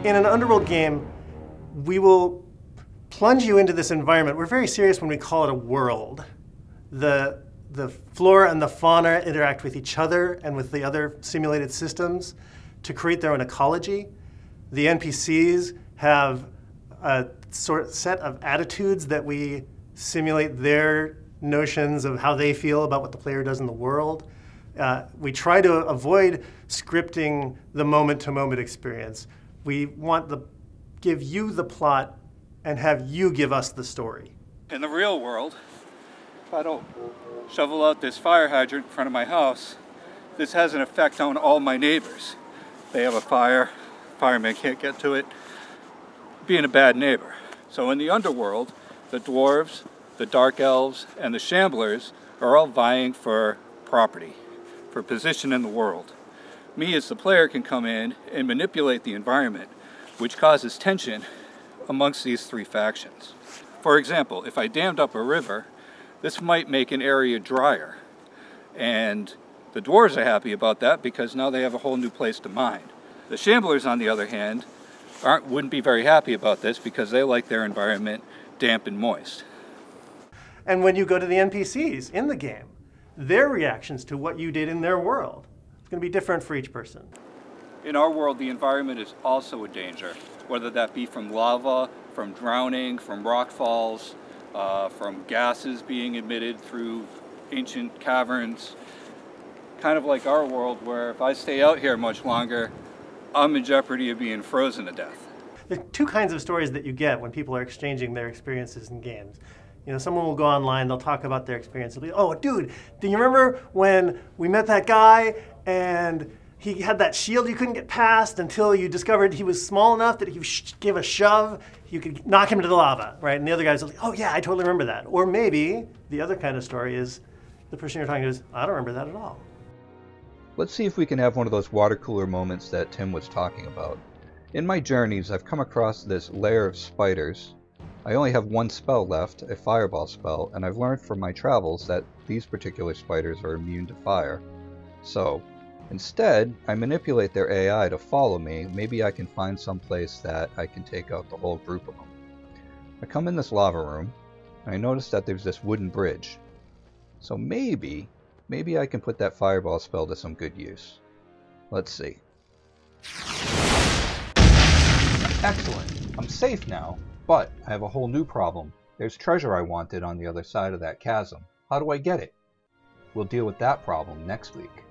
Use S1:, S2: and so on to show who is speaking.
S1: In an Underworld game, we will plunge you into this environment. We're very serious when we call it a world. The flora and the fauna interact with each other and with the other simulated systems to create their own ecology. The NPCs have a set of attitudes that we simulate their notions of how they feel about what the player does in the world. We try to avoid scripting the moment-to-moment experience. We want to give you the plot and have you give us the story.
S2: In the real world, if I don't shovel out this fire hydrant in front of my house, this has an effect on all my neighbors. They have a fire, firemen can't get to it, being a bad neighbor. So in the Underworld, the dwarves, the dark elves, and the shamblers are all vying for property, for position in the world. Me as the player can come in and manipulate the environment, which causes tension amongst these three factions. For example, if I dammed up a river, this might make an area drier. And the dwarves are happy about that because now they have a whole new place to mine. The shamblers, on the other hand, wouldn't be very happy about this because they like their environment damp and moist.
S1: And when you go to the NPCs in the game, their reactions to what you did in their world, it's going to be different for each person.
S2: In our world, the environment is also a danger, whether that be from lava, from drowning, from rock falls, from gases being emitted through ancient caverns. Kind of like our world, where if I stay out here much longer, I'm in jeopardy of being frozen to death.
S1: There are two kinds of stories that you get when people are exchanging their experiences in games. You know, someone will go online, they'll talk about their experience. They'll be, oh, dude, do you remember when we met that guy and he had that shield you couldn't get past until you discovered he was small enough that if you give a shove, you could knock him into the lava, right? And the other guy's like, oh yeah, I totally remember that. Or maybe the other kind of story is the person you're talking to is, I don't remember that at all.
S3: Let's see if we can have one of those water cooler moments that Tim was talking about. In my journeys, I've come across this lair of spiders. I only have one spell left, a fireball spell, and I've learned from my travels that these particular spiders are immune to fire. So, instead, I manipulate their AI to follow me. Maybe I can find some place that I can take out the whole group of them. I come in this lava room, and I notice that there's this wooden bridge. So maybe I can put that fireball spell to some good use. Let's see. Excellent! I'm safe now, but I have a whole new problem. There's treasure I wanted on the other side of that chasm. How do I get it? We'll deal with that problem next week.